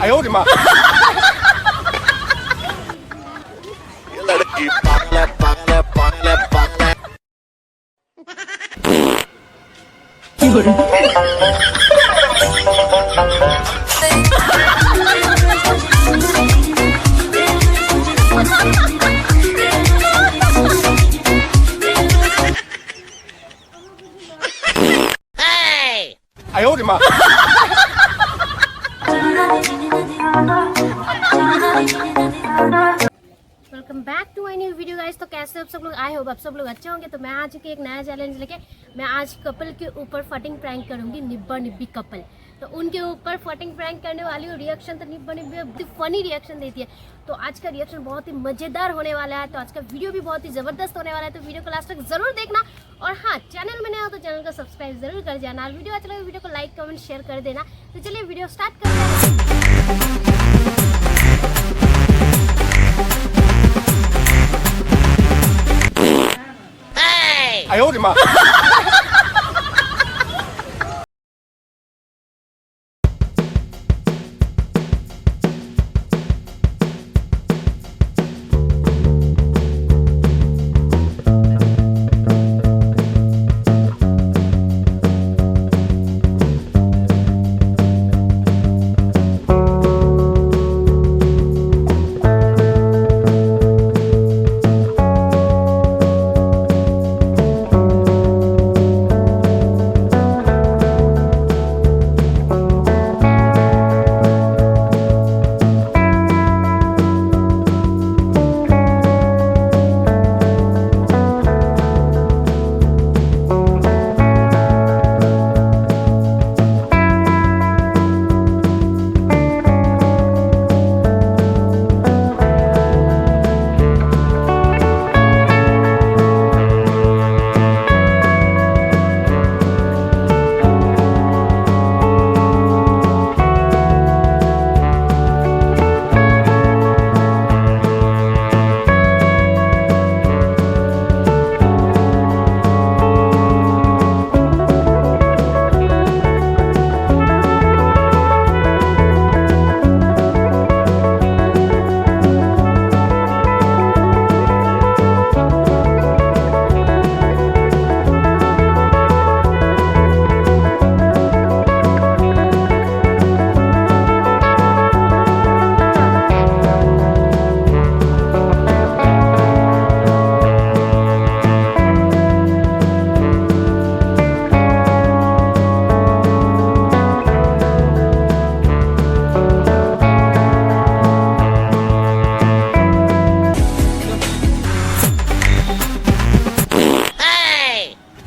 哎呦我的妈！ ये लड़की पागल है पागल है पागल है पागल है।哎呦我的妈！ welcome back to my new video guys. तो कैसे आप सब लोग, आई होप आप सब लोग अच्छे होंगे। तो मैं आ चुकी एक नया चैलेंज लेके। मैं आज कपल के ऊपर फटिंग प्रैंक करूंगी, निब्बा निब्बी कपल। तो उनके ऊपर फटिंग प्रैंक करने वाली हूँ। रिएक्शन तो निब्बा निब्बी बहुत फनी रिएक्शन देती है, तो आज का रिएक्शन बहुत ही मजेदार होने वाला है। तो आज का वीडियो भी बहुत ही जबरदस्त होने वाला है, तो वीडियो को लास्ट तक जरूर देखना। और हाँ, चैनल में नया हो तो चैनल को सब्सक्राइब जरूर कर जाना। वीडियो अच्छा लगे वीडियो को लाइक कमेंट शेयर कर देना। तो चलिए वीडियो स्टार्ट करते हैं।哎呦我的妈！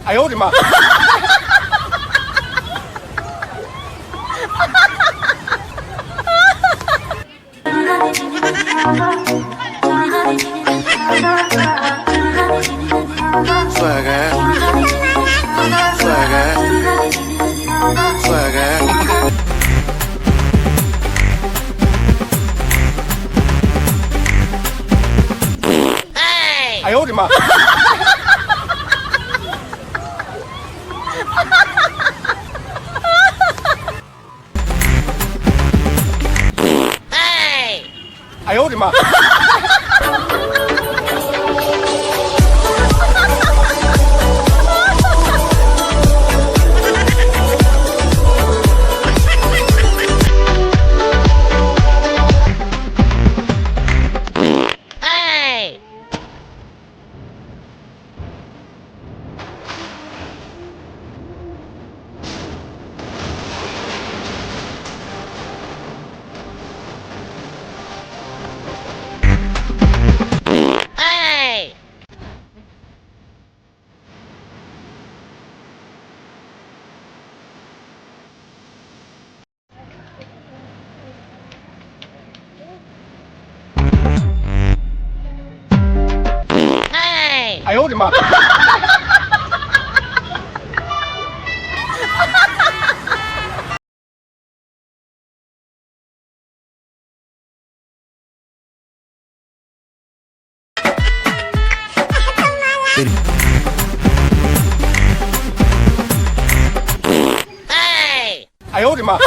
哎呦我的妈！ Swag है, swag है, swag है।哎呦我的妈！ 哎呦我的妈！ 哎呦我的妈！ 哎呦我的妈！